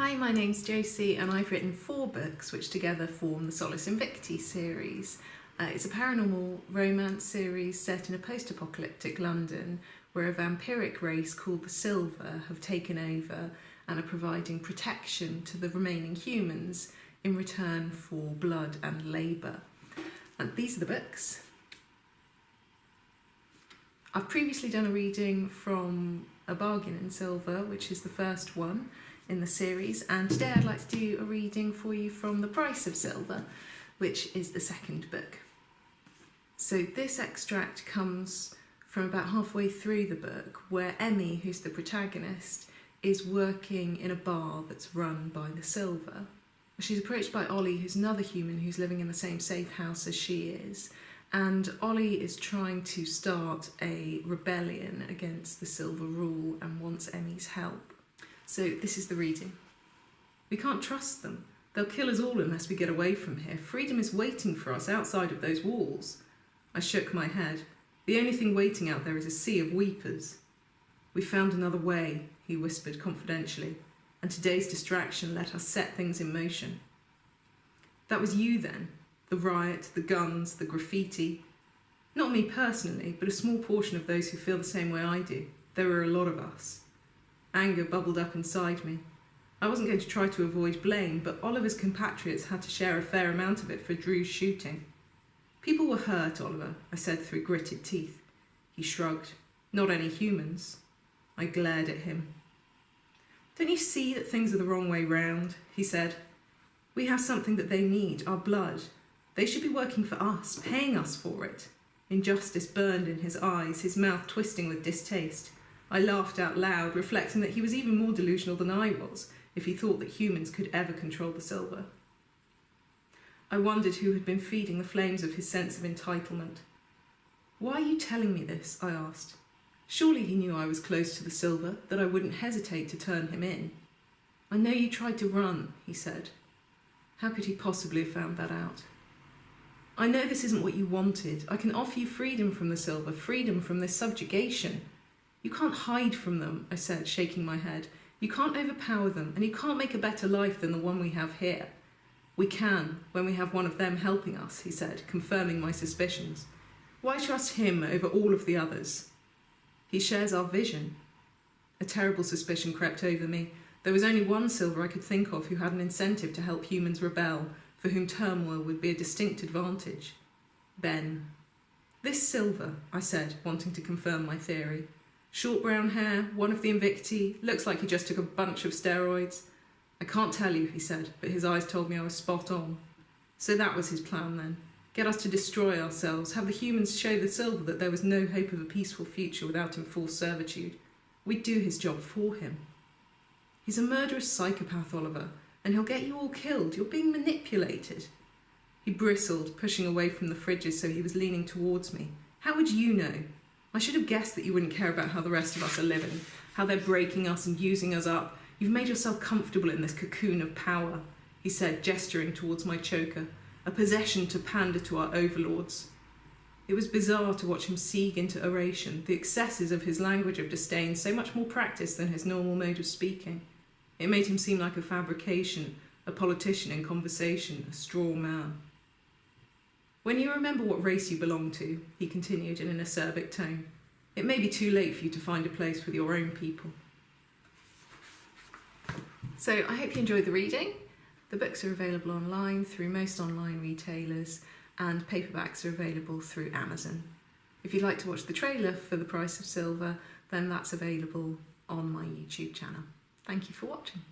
Hi, my name's Josie and I've written 4 books which together form the Solis Invicti series. It's a paranormal romance series set in a post-apocalyptic London where a vampiric race called the Silver have taken over and are providing protection to the remaining humans in return for blood and labour. And these are the books. I've previously done a reading from A Bargain in Silver, which is the first one in the series, and today I'd like to do a reading for you from The Price of Silver, which is the second book. So this extract comes from about halfway through the book, where Emmy, who's the protagonist, is working in a bar that's run by the Silver. She's approached by Ollie, who's another human who's living in the same safe house as she is, and Ollie is trying to start a rebellion against the Silver rule and wants Emmy's help. So this is the reading. We can't trust them. They'll kill us all unless we get away from here. Freedom is waiting for us outside of those walls. I shook my head. The only thing waiting out there is a sea of weepers. We found another way, he whispered confidentially, and today's distraction let us set things in motion. That was you then, the riot, the guns, the graffiti. Not me personally, but a small portion of those who feel the same way I do. There were a lot of us. Anger bubbled up inside me. I wasn't going to try to avoid blame, but Oliver's compatriots had to share a fair amount of it for Drew's shooting. People were hurt, Oliver, I said through gritted teeth. He shrugged. Not any humans. I glared at him. Don't you see that things are the wrong way round? He said. We have something that they need, our blood. They should be working for us, paying us for it. Injustice burned in his eyes, his mouth twisting with distaste. I laughed out loud, reflecting that he was even more delusional than I was, if he thought that humans could ever control the Silver. I wondered who had been feeding the flames of his sense of entitlement. Why are you telling me this? I asked. Surely he knew I was close to the Silver, that I wouldn't hesitate to turn him in. I know you tried to run, he said. How could he possibly have found that out? I know this isn't what you wanted. I can offer you freedom from the Silver, freedom from this subjugation. You can't hide from them, I said, shaking my head. You can't overpower them, and you can't make a better life than the one we have here. We can, when we have one of them helping us, he said, confirming my suspicions. Why trust him over all of the others? He shares our vision. A terrible suspicion crept over me. There was only one Silver I could think of who had an incentive to help humans rebel, for whom turmoil would be a distinct advantage. Ben. This Silver, I said, wanting to confirm my theory. Short brown hair, one of the Invicti, looks like he just took a bunch of steroids. I can't tell you, he said, but his eyes told me I was spot on. So that was his plan then. Get us to destroy ourselves, have the humans show the Silver that there was no hope of a peaceful future without enforced servitude. We'd do his job for him. He's a murderous psychopath, Oliver, and he'll get you all killed. You're being manipulated. He bristled, pushing away from the fridges so he was leaning towards me. How would you know? I should have guessed that you wouldn't care about how the rest of us are living, how they're breaking us and using us up. You've made yourself comfortable in this cocoon of power, he said, gesturing towards my choker, a possession to pander to our overlords. It was bizarre to watch him seek into oration, the excesses of his language of disdain so much more practiced than his normal mode of speaking. It made him seem like a fabrication, a politician in conversation, a straw man. When you remember what race you belong to, he continued in an acerbic tone, it may be too late for you to find a place with your own people. So I hope you enjoyed the reading. The books are available online through most online retailers, and paperbacks are available through Amazon. If you'd like to watch the trailer for The Price of Silver, then that's available on my YouTube channel. Thank you for watching.